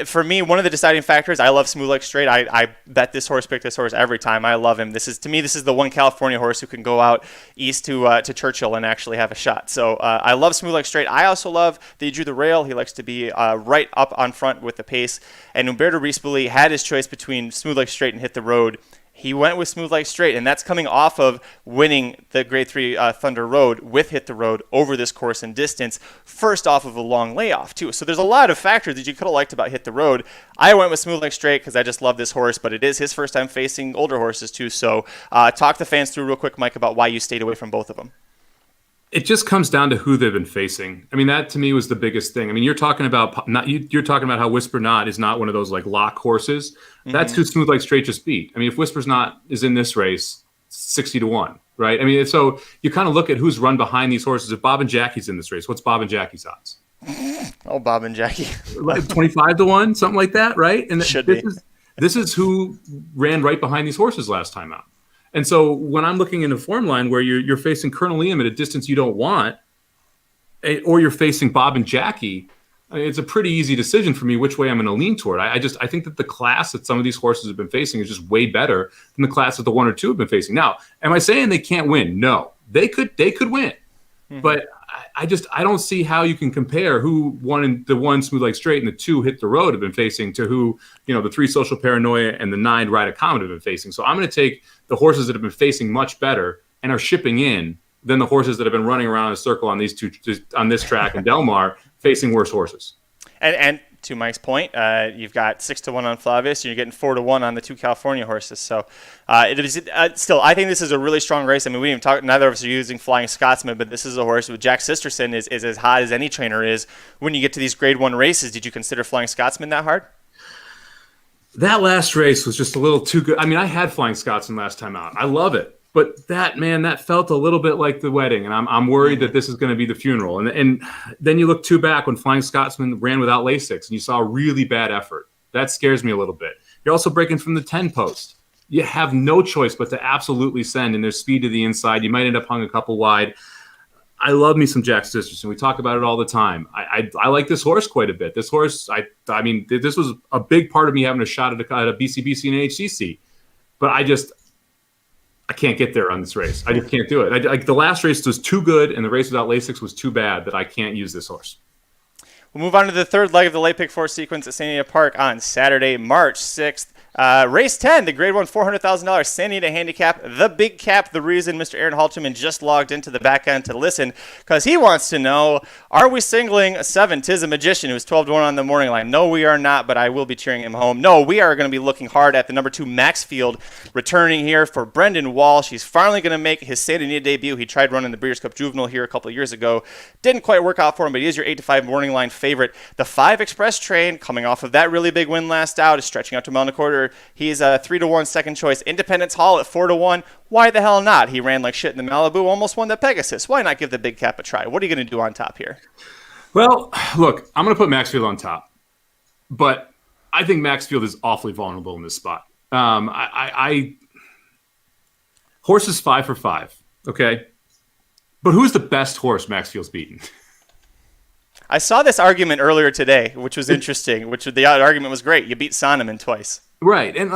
For me, one of the deciding factors, I love Smooth Like Straight. I bet this horse, pick this horse every time. I love him. This is the one California horse who can go out east to Churchill and actually have a shot. So I love Smooth Like Straight. I also love that he drew the rail. He likes to be right up on front with the pace. And Umberto Rispoli had his choice between Smooth Like Straight and Hit the Road. He went with Smooth Like Straight, and that's coming off of winning the Grade 3 Thunder Road with Hit the Road over this course and distance, first off of a long layoff, too. So there's a lot of factors that you could have liked about Hit the Road. I went with Smooth Like Straight because I just love this horse, but it is his first time facing older horses, too. So talk the fans through real quick, Mike, about why you stayed away from both of them. It just comes down to who they've been facing. I mean, that to me was the biggest thing. I mean, you're talking about how Whisper Not is not one of those like lock horses. That's who Smooth Like Straight just beat. I mean, if Whisper's Not is in this race, 60-1, right? I mean, so you kind of look at who's run behind these horses. If Bob and Jackie's in this race, what's Bob and Jackie's odds? Oh, Bob and Jackie. Like 25-1, something like that, right? And Should this is who ran right behind these horses last time out. And so when I'm looking in a form line where you're facing Colonel Liam at a distance you don't want, or you're facing Bob and Jackie, I mean, it's a pretty easy decision for me which way I'm going to lean toward. I think that the class that some of these horses have been facing is just way better than the class that the 1 or 2 have been facing. Now, am I saying they can't win? No, they could win, but I don't see how you can compare who won the 1 Smooth Like Straight and the 2 Hit the Road have been facing to who, the 3 Social Paranoia and the 9 Ride a Comet have been facing. So I'm going to take the horses that have been facing much better and are shipping in than the horses that have been running around in a circle on this track in Del Mar facing worse horses. And to Mike's point, you've got 6-1 on Flavius, and you're getting 4-1 on the 2 California horses. So still, I think this is a really strong race. I mean, we didn't talk. Neither of us are using Flying Scotsman, but this is a horse with Jack Sisterson is as hot as any trainer is. When you get to these Grade 1 races, did you consider Flying Scotsman that hard? That last race was just a little too good. I mean, I had Flying Scotsman last time out. I love it. But that felt a little bit like the wedding, and I'm worried that this is going to be the funeral. And then you look 2 back when Flying Scotsman ran without Lasix, and you saw a really bad effort. That scares me a little bit. You're also breaking from the 10 post. You have no choice but to absolutely send, and there's speed to the inside. You might end up hung a couple wide. I love me some Jack Sisterson. We talk about it all the time. I like this horse quite a bit. This horse, I mean, this was a big part of me having a shot at a BCBC and HCC, but I can't get there on this race. I just can't do it. The last race was too good, and the race without Lasix was too bad that I can't use this horse. We'll move on to the third leg of the late pick 4 sequence at Santa Anita Park on Saturday, March 6th. Race 10, the Grade 1 $400,000 Santa Anita Handicap, the big cap, the reason Mr. Aaron Halterman just logged into the back end to listen, because he wants to know, are we singling a 7, Tis a Magician, who's 12-1 on the morning line? No, we are not, but I will be cheering him home. No, we are going to be looking hard at the number 2 Maxfield, returning here for Brendan Walsh. He's finally going to make his Santa Anita debut. He tried running the Breeders' Cup Juvenile here a couple of years ago. Didn't quite work out for him, but he is your 8-5 morning line favorite. The 5 Express Train, coming off of that really big win last out, is stretching out to a mile and a quarter. He's a 3-1 second choice. Independence Hall at 4-1. Why the hell not? He ran like shit in the Malibu, almost won the Pegasus. Why not give the big cap a try? What are you going to do on top here? Well, look, I'm going to put Maxfield on top, but I think Maxfield is awfully vulnerable in this spot. Horse is 5 for 5, okay? But who's the best horse Maxfield's beaten? I saw this argument earlier today, which was interesting. The argument was great. You beat Sonneman twice. Right, and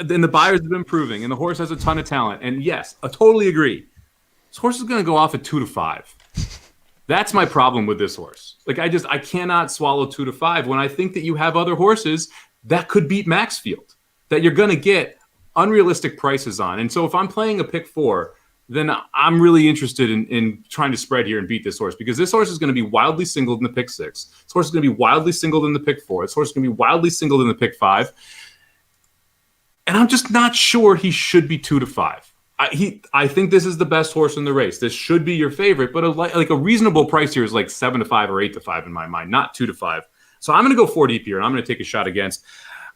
then the buyers have been improving, and the horse has a ton of talent. And yes, I totally agree. This horse is going to go off at 2-5. That's my problem with this horse. I cannot swallow 2-5 when I think that you have other horses that could beat Maxfield, that you're going to get unrealistic prices on. And so if I'm playing a pick 4, then I'm really interested in trying to spread here and beat this horse, because this horse is going to be wildly singled in the pick 6. This horse is going to be wildly singled in the pick 4. This horse is going to be wildly singled in the pick 5. And I'm just not sure he should be 2-5. I think this is the best horse in the race. This should be your favorite, but a reasonable price here is like 7-5 or 8-5 in my mind, not 2-5. So I'm going to go 4 deep here, and I'm going to take a shot against.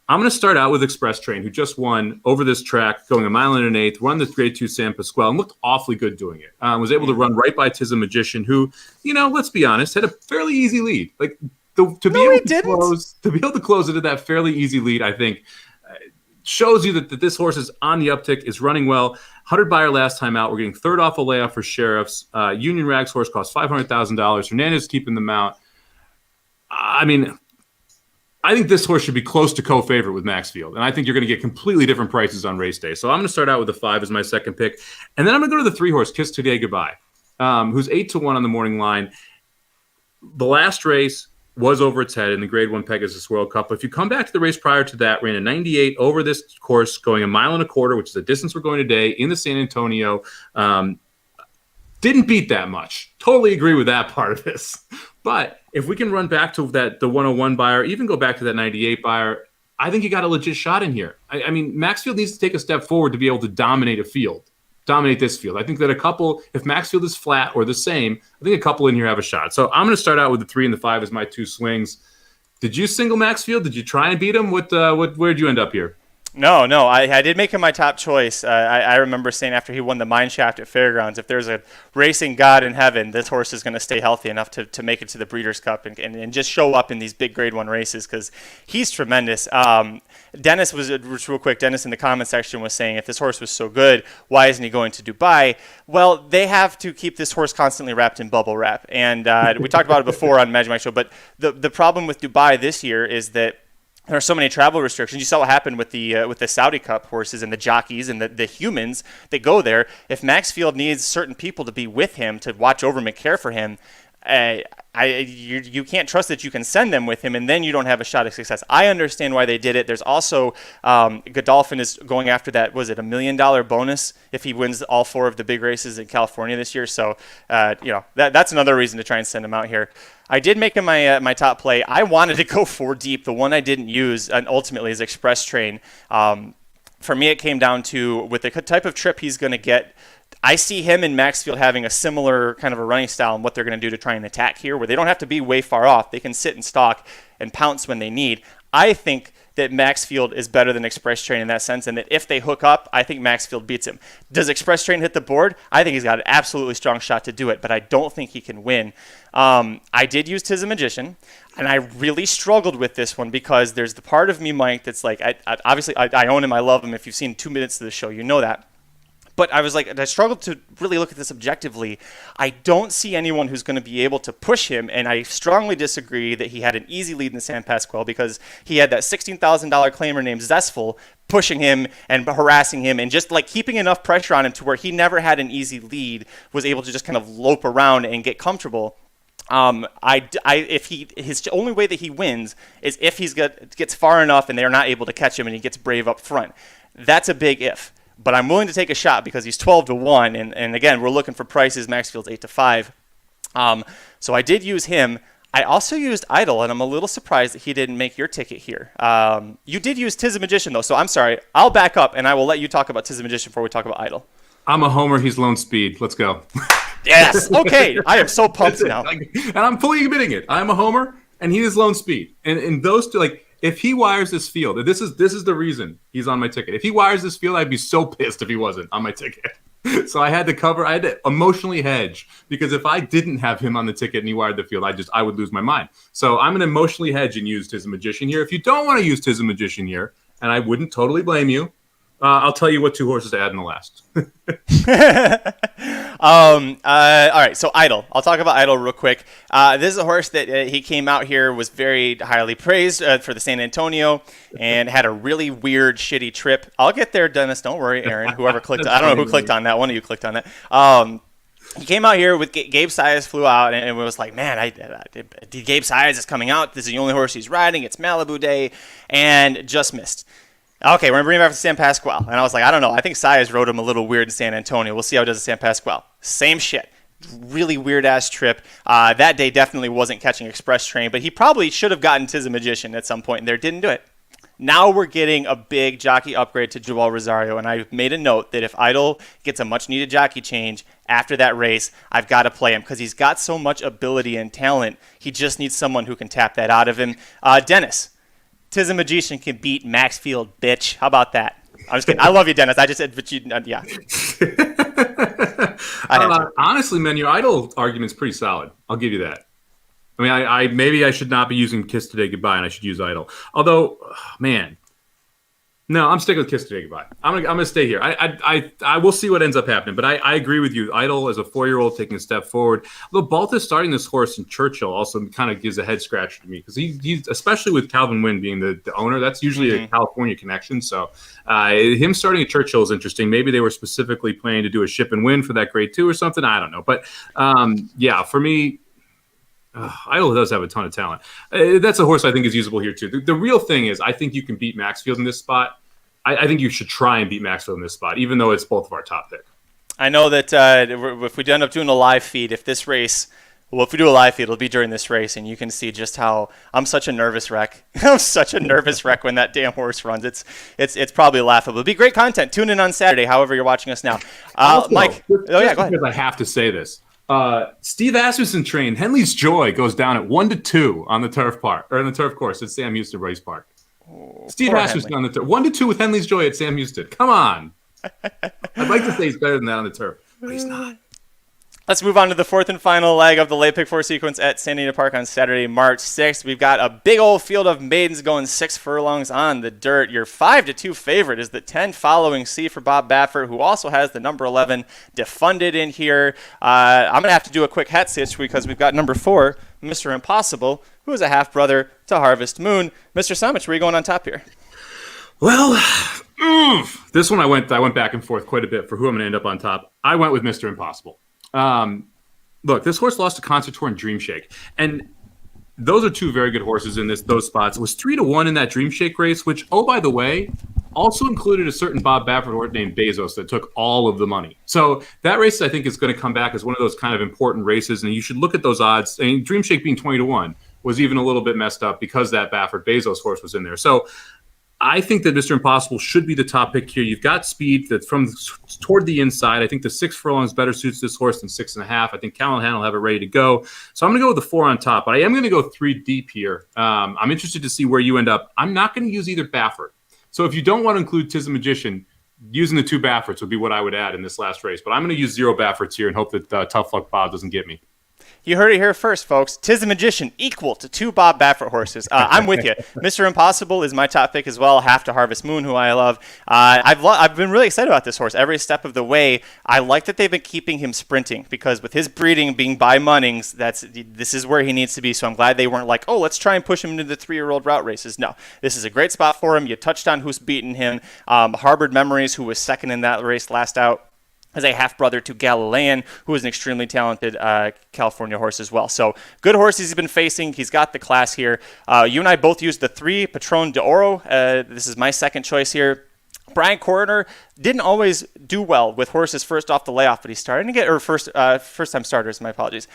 I'm going to start out with Express Train, who just won over this track, going 1 1/8 mile, won the Grade 2 San Pasquale, and looked awfully good doing it. Was able to run right by Tiz Magician, who, let's be honest, had a fairly easy lead. Like to be able to close it at that fairly easy lead, I think shows you that this horse is on the uptick, is running well. 100 buyer last time out. We're getting third off a layoff for Sheriffs. Union Rag's horse cost $500,000. Hernandez keeping them out. I mean, I think this horse should be close to co-favorite with Maxfield, and I think you're going to get completely different prices on race day. So I'm going to start out with the 5 as my second pick, and then I'm going to go to the 3 horse, Kiss Today Goodbye, who's 8-1 on the morning line. The last race was over its head in the Grade 1 Pegasus World Cup. But if you come back to the race prior to that, ran a 98 over this course, going 1.25 miles, which is the distance we're going today in the San Antonio. Didn't beat that much. Totally agree with that part of this. But if we can run back to the 101 buyer, even go back to that 98 buyer, I think you got a legit shot in here. I mean, Maxfield needs to take a step forward to be able to dominate this field. I think that if Maxfield is flat or the same, I think a couple in here have a shot. So I'm going to start out with the 3 and the 5 as my 2 swings. Did you single Maxfield? Did you try and beat him? Where'd you end up here? No, I did make him my top choice. I remember saying after he won the Mine Shaft at Fairgrounds, if there's a racing god in heaven, this horse is going to stay healthy enough to make it to the Breeders' Cup and just show up in these big Grade 1 races because he's tremendous. Dennis real quick, Dennis in the comment section was saying if this horse was so good, why isn't he going to Dubai? Well, they have to keep this horse constantly wrapped in bubble wrap. And we talked about it before on Magic Mike Show, but the problem with Dubai this year is that there are so many travel restrictions. You saw what happened with the Saudi Cup horses and the jockeys and the humans that go there. If Maxfield needs certain people to be with him to watch over him and care for him, you can't trust that you can send them with him, and then you don't have a shot at success. I understand why they did it. There's also Godolphin is going after that. Was it $1 million bonus if he wins all 4 of the big races in California this year? So that's another reason to try and send him out here. I did make him my top play. I wanted to go 4 deep. The one I didn't use, and ultimately, is Express Train. For me, it came down to with the type of trip he's going to get. I see him and Maxfield having a similar kind of a running style and what they're going to do to try and attack here, where they don't have to be way far off. They can sit and stalk and pounce when they need. I think that Maxfield is better than Express Train in that sense, and that if they hook up, I think Maxfield beats him. Does Express Train hit the board? I think he's got an absolutely strong shot to do it, but I don't think he can win. I did use Tiz Magician, and I really struggled with this one because there's the part of me, Mike, that's like, obviously I own him, I love him. If you've seen 2 minutes of the show, you know that. But I was like, I struggled to really look at this objectively. I don't see anyone who's going to be able to push him, and I strongly disagree that he had an easy lead in the San Pasquale because he had that $16,000 claimer named Zestful pushing him and harassing him and just like keeping enough pressure on him to where he never had an easy lead, was able to just kind of lope around and get comfortable. His only way that he wins is if he gets far enough and they're not able to catch him and he gets brave up front. That's a big if. But I'm willing to take a shot because he's 12-1, and again, we're looking for prices. Maxfield's 8-5. So I did use him. I also used Idol, and I'm a little surprised that he didn't make your ticket here. You did use Tiz Magician, though, so I'm sorry. I'll back up, and I will let you talk about Tiz Magician before we talk about Idol. I'm a homer. He's Lone Speed. Let's go. Yes. Okay. I am so pumped now. And I'm fully admitting it. I'm a homer, and he is Lone Speed. And those two, like, if he wires this field, this is the reason he's on my ticket. If he wires this field, I'd be so pissed if he wasn't on my ticket. So I had to emotionally hedge, because if I didn't have him on the ticket and he wired the field, I would lose my mind. So I'm going to emotionally hedge and use Tiz Magician here. If you don't want to use Tiz Magician here, and I wouldn't totally blame you, I'll tell you what 2 horses to add in the last. All right, so Idol. I'll talk about Idol real quick. This is a horse that he came out here, was very highly praised for the San Antonio, and had a really weird, shitty trip. I'll get there, Dennis. Don't worry, Aaron. Whoever clicked, I don't know who clicked on that. One of you clicked on that. He came out here with Gabe Sias flew out, and it was like, man, Gabe Sias is coming out. This is the only horse he's riding. It's Malibu Day, and just missed. Okay, we're going to bring him back to San Pasquale. And I was like, I don't know. I think Sias rode him a little weird in San Antonio. We'll see how he does at San Pasquale. Same shit. Really weird-ass trip. That day definitely wasn't catching Express Train, but he probably should have gotten Tiz Magician at some point in there. Didn't do it. Now we're getting a big jockey upgrade to Joel Rosario, and I made a note that if Idol gets a much-needed jockey change after that race, I've got to play him because he's got so much ability and talent. He just needs someone who can tap that out of him. Dennis, Tis a Magician can beat Maxfield, bitch. How about that? I'm just kidding. I love you, Dennis. I just said, but you, yeah. Honestly, man, your Idol argument's pretty solid. I'll give you that. I mean, I maybe I should not be using Kiss Today Goodbye, and I should use Idol. Although, man, no, I'm sticking with Kiss Today Goodbye. I'm gonna stay here. I will see what ends up happening, but I agree with you. Idol as a 4-year-old taking a step forward. Although Baltus starting this horse in Churchill also kind of gives a head scratch to me because he's especially with Calvin Wynn being the owner. That's usually a California connection. So him starting at Churchill is interesting. Maybe they were specifically planning to do a ship and win for that grade 2 or something. I don't know, but yeah, for me. Idol does have a ton of talent. That's a horse I think is usable here too. The real thing is I think you can beat Maxfield in this spot. I think you should try and beat Maxfield in this spot, even though it's both of our top pick. I know that if we end up doing a live feed, if we do a live feed, it'll be during this race, and you can see just how I'm such a nervous wreck. I'm such a nervous wreck when that damn horse runs. It's probably laughable. It'll be great content. Tune in on Saturday, however you're watching us now. Also, Mike. Go ahead. Because I have to say this. Steve Asmussen trained Henley's Joy goes down at 1-2 on the turf course at Sam Houston Race Park. Steve Asmussen on the turf, 1-2 with Henley's Joy at Sam Houston. Come on, I'd like to say he's better than that on the turf, but he's not. Let's move on to the fourth and final leg of the late pick 4 sequence at Santa Anita Park on Saturday, March 6th. We've got a big old field of maidens going 6 furlongs on the dirt. Your 5-2 favorite is the 10 Following C for Bob Baffert, who also has the number 11 defunded in here. I'm going to have to do a quick hat stitch because we've got number 4, Mr. Impossible, who is a half-brother to Harvest Moon. Mr. Samich, where are you going on top here? Well, this one I went back and forth quite a bit for who I'm going to end up on top. I went with Mr. Impossible. Look, this horse lost to Concert Tour and Dream Shake, and those are 2 very good horses in those spots. It was 3-1 in that Dream Shake race, which, oh, by the way, also included a certain Bob Baffert horse named Bezos that took all of the money. So that race, I think, is going to come back as one of those kind of important races, and you should look at those odds. I mean, Dream Shake being 20-1 was even a little bit messed up because that Baffert Bezos horse was in there. So I think that Mr. Impossible should be the top pick here. You've got speed that's from toward the inside. I think the 6 furlongs better suits this horse than 6.5. I think Callahan will have it ready to go. So I'm going to go with the 4 on top, but I am going to go 3 deep here. I'm interested to see where you end up. I'm not going to use either Baffert. So if you don't want to include Tis the Magician, using the 2 Bafferts would be what I would add in this last race. But I'm going to use 0 Bafferts here and hope that Tough Luck Bob doesn't get me. You heard it here first, folks. Tis the Magician equal to 2 Bob Baffert horses. I'm with you. Mr. Impossible is my top pick as well, half to Harvest Moon, who I love. I've been really excited about this horse every step of the way. I like that they've been keeping him sprinting because with his breeding being by Munnings, this is where he needs to be. So I'm glad they weren't like, oh, let's try and push him into the 3-year-old route races. No, this is a great spot for him. You touched on who's beaten him. Harbored Memories, who was second in that race last out, as a half-brother to Galilean, who is an extremely talented California horse as well. So good horses he's been facing. He's got the class here. You and I both used the 3 Patron de Oro. This is my second choice here. Brian Coroner didn't always do well with horses first off the layoff, but he's starting to get, or first-time starters, my apologies.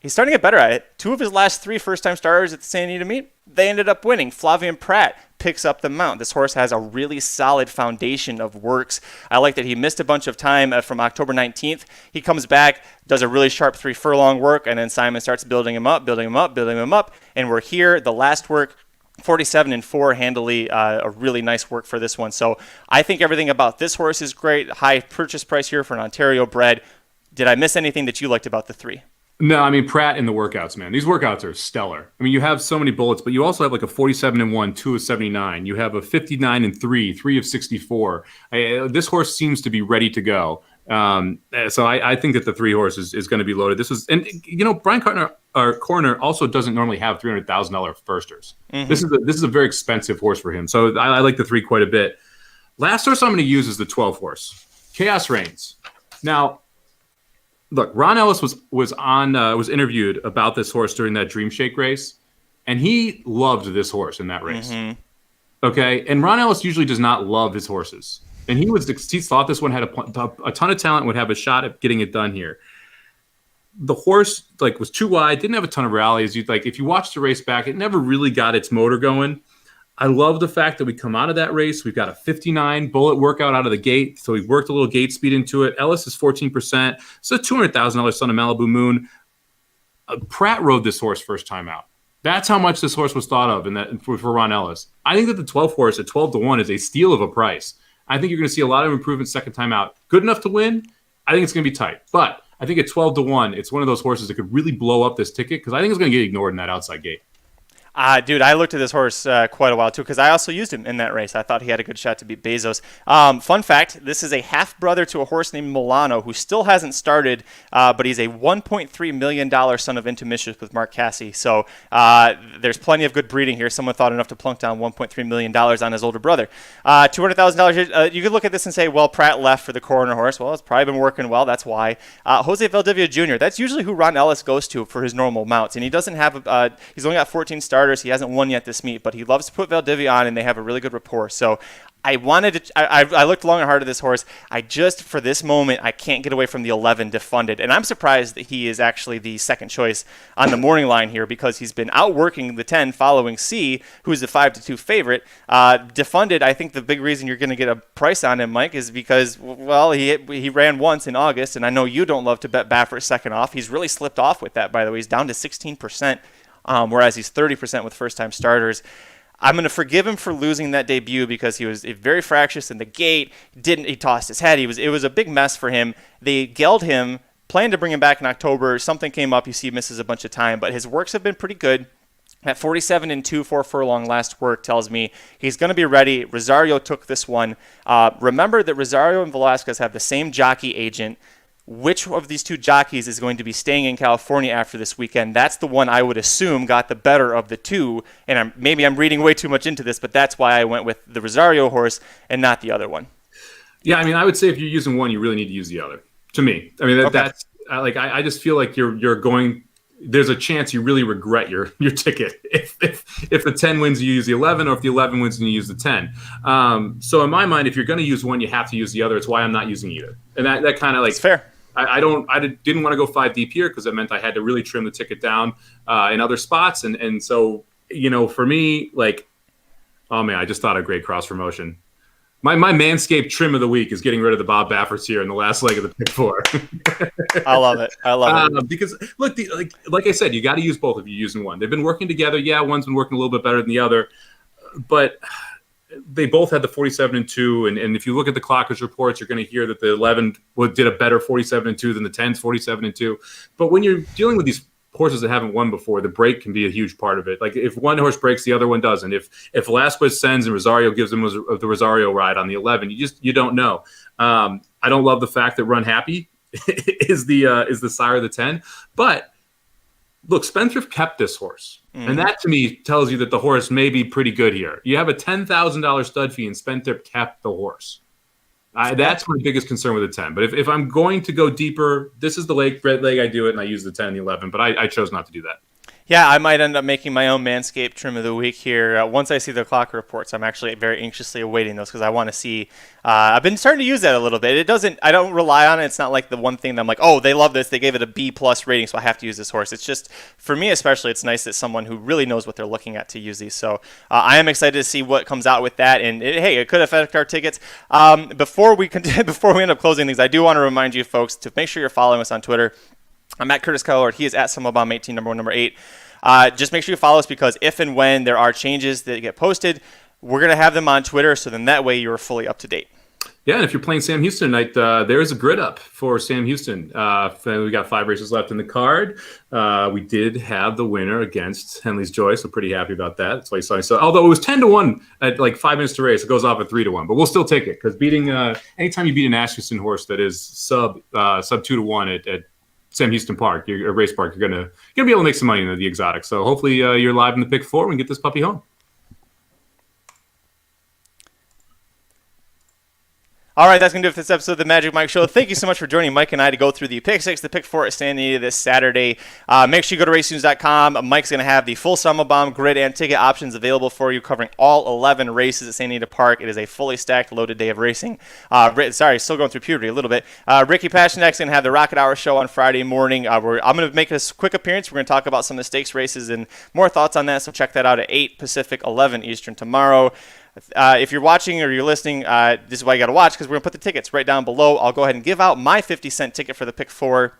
He's starting to get better at it. 2 of his last 3 first-time starters at the Santa Anita meet, they ended up winning. Flavian Pratt picks up the mount. This horse has a really solid foundation of works. I like that he missed a bunch of time from October 19th. He comes back, does a really sharp 3 furlong work, and then Simon starts building him up, and we're here. The last work, 47-4 handily, a really nice work for this one. So I think everything about this horse is great. High purchase price here for an Ontario bred. Did I miss anything that you liked about the 3? No, I mean, Pratt in the workouts, man. These workouts are stellar. I mean, you have so many bullets, but you also have like a 47-1, 2 of 79. You have a 59-3, 3 of 64. This horse seems to be ready to go. So I think that the 3 horse is going to be loaded. And Brian Coroner also doesn't normally have $300,000 firsters. Mm-hmm. This is a very expensive horse for him. So I like the 3 quite a bit. Last horse I'm going to use is the 12 horse, Chaos Reigns. Now, look, Ron Ellis was interviewed about this horse during that Dream Shake race, and he loved this horse in that race. Mm-hmm. Okay, and Ron Ellis usually does not love his horses, and he thought this one had a ton of talent, would have a shot at getting it done here. The horse was too wide, didn't have a ton of rallies. If you watch the race back, it never really got its motor going. I love the fact that we come out of that race. We've got a 59 bullet workout out of the gate. So we've worked a little gate speed into it. Ellis is 14%. So $200,000 Son of Malibu Moon. Pratt rode this horse first time out. That's how much this horse was thought of in that for Ron Ellis. I think that the 12th horse at 12-1 is a steal of a price. I think you're going to see a lot of improvement second time out. Good enough to win? I think it's going to be tight. But I think at 12-1, it's one of those horses that could really blow up this ticket because I think it's going to get ignored in that outside gate. Dude, I looked at this horse quite a while, too, because I also used him in that race. I thought he had a good shot to beat Bezos. Fun fact, this is a half-brother to a horse named Milano, who still hasn't started, but he's a $1.3 million son of Intimicious with Mark Casse. So there's plenty of good breeding here. Someone thought enough to plunk down $1.3 million on his older brother. $200,000, you could look at this and say, well, Pratt left for the Coroner horse. Well, it's probably been working well. That's why. Jose Valdivia Jr., that's usually who Ron Ellis goes to for his normal mounts. And he doesn't have, he's only got 14 starters. He hasn't won yet this meet, but he loves to put Valdivia on, and they have a really good rapport. So I looked long and hard at this horse. I just, for this moment, I can't get away from the 11 Defunded. And I'm surprised that he is actually the second choice on the morning line here because he's been outworking the 10 following C, who's the 5-2 favorite. Defunded, I think the big reason you're going to get a price on him, Mike, is because, well, he ran once in August, and I know you don't love to bet Baffert second off. He's really slipped off with that, by the way. He's down to 16%. Whereas he's 30% with first-time starters. I'm going to forgive him for losing that debut because he was very fractious in the gate. He tossed his head. It was a big mess for him. They gelled him, planned to bring him back in October. Something came up. You see, he misses a bunch of time, but his works have been pretty good. At 47-2, 4 furlong last work tells me he's going to be ready. Rosario took this one. Remember that Rosario and Velasquez have the same jockey agent. Which of these two jockeys is going to be staying in California after this weekend? That's the one I would assume got the better of the two. And maybe I'm reading way too much into this, but that's why I went with the Rosario horse and not the other one. Yeah, I mean, I would say if you're using one, you really need to use the other. To me, I mean, that's like I just feel like you're going. There's a chance you really regret your ticket if the 10 wins you use the 11, or if the 11 wins and you use the 10. So in my mind, if you're going to use one, you have to use the other. It's why I'm not using either. And that kind of like, it's fair. I didn't want to go 5 deep here because it meant I had to really trim the ticket down in other spots. And so, for me, like, oh man, I just thought of a great cross promotion. My Manscaped trim of the week is getting rid of the Bob Bafferts here in the last leg of the pick 4. I love it. Because look, like I said, you got to use both if you're using one. They've been working together. Yeah, one's been working a little bit better than the other, but they both had the 47-2. And if you look at the Clockers reports, you're going to hear that the 11 did a better 47-2 than the 10's 47-2. But when you're dealing with these horses that haven't won before, the break can be a huge part of it. Like if one horse breaks, the other one doesn't. If Velasquez sends and Rosario gives him the Rosario ride on the 11, you don't know. I don't love the fact that Run Happy is the sire of the 10, but look, Spendthrift kept this horse. And that to me tells you that the horse may be pretty good here. You have a $10,000 stud fee and Spendthrift kept the horse. That's my biggest concern with the 10. But if I'm going to go deeper, this is the red leg I do it, and I use the 10 and the 11. But I chose not to do that. Yeah, I might end up making my own Manscaped trim of the week here. Once I see the clock reports, I'm actually very anxiously awaiting those because I want to see. I've been starting to use that a little bit. I don't rely on it. It's not like the one thing that I'm like, oh, they love this. They gave it a B+ rating, so I have to use this horse. It's just, for me especially, it's nice that someone who really knows what they're looking at to use these. So I am excited to see what comes out with that. And it could affect our tickets. Before we end up closing things, I do want to remind you folks to make sure you're following us on Twitter. I'm at Curtis Kellard. He is at SummerBomb18, number 8. Just make sure you follow us because if and when there are changes that get posted, we're going to have them on Twitter. So then that way you're fully up to date. Yeah, and if you're playing Sam Houston tonight, there is a grid up for Sam Houston. We got 5 races left in the card. We did have the winner against Henley's Joy, so pretty happy about that. That's why you saw. So, although it was 10-1 at like 5 minutes to race, it goes off at 3-1. But we'll still take it because beating anytime you beat an Atchison horse that is sub 2-1 at Sam Houston Park, your race park, you're gonna be able to make some money in the exotic. So hopefully you're live in the pick 4 and get this puppy home. All right, that's going to do it for this episode of the Magic Mike Show. Thank you so much for joining Mike and I to go through the Pick 6, the Pick 4 at Santa Anita this Saturday. Make sure you go to racenews.com. Mike's going to have the full Summer Bomb grid and ticket options available for you, covering all 11 races at Santa Anita Park. It is a fully stacked, loaded day of racing. Still going through puberty a little bit. Ricky Pashnak's going to have the Rocket Hour show on Friday morning. I'm going to make a quick appearance. We're going to talk about some of the stakes races and more thoughts on that, so check that out at 8 Pacific, 11 Eastern tomorrow. If you're watching or you're listening, this is why you got to watch, because we're going to put the tickets right down below. I'll go ahead and give out my 50-cent ticket for the Pick 4.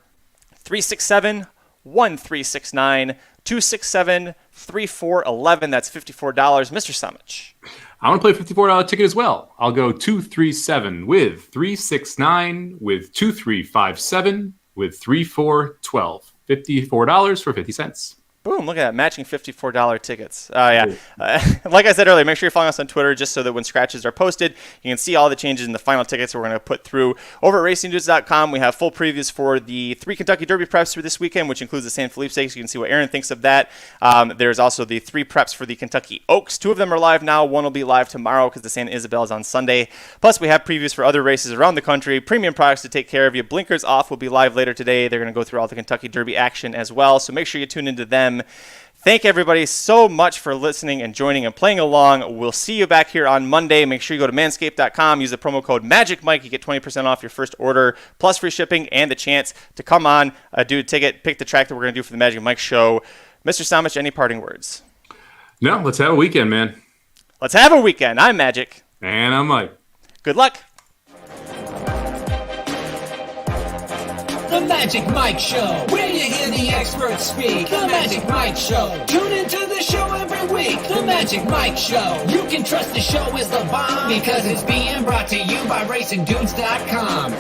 367-1369, 267-3411. That's $54. Mr. Samich. I want to play a $54 ticket as well. I'll go 237 with 369 with 2357 with 3412. $54 for 50 cents. Boom, look at that, matching $54 tickets. Like I said earlier, make sure you're following us on Twitter just so that when scratches are posted, you can see all the changes in the final tickets we're going to put through. Over at racingnews.com, we have full previews for the 3 Kentucky Derby preps for this weekend, which includes the San Felipe Stakes. You can see what Aaron thinks of that. There's also the 3 preps for the Kentucky Oaks. 2 of them are live now. 1 will be live tomorrow because the Santa Isabel is on Sunday. Plus, we have previews for other races around the country, premium products to take care of you. Blinkers Off will be live later today. They're going to go through all the Kentucky Derby action as well, so make sure you tune into them. Thank everybody so much for listening and joining and playing along. We'll see you back here on Monday. Make sure you go to manscaped.com, use the promo code MAGICMIKE. You get 20% off your first order, plus free shipping and the chance to come on, do a ticket, pick the track that we're going to do for the Magic Mike Show. Mr. Samich, any parting words? No, let's have a weekend, man. Let's have a weekend. I'm Magic. And I'm Mike. Good luck. The Magic Mike Show, where you hear the experts speak. The Magic Mike Show, tune into the show every week. The Magic Mike Show, you can trust the show is the bomb because it's being brought to you by RacingDudes.com.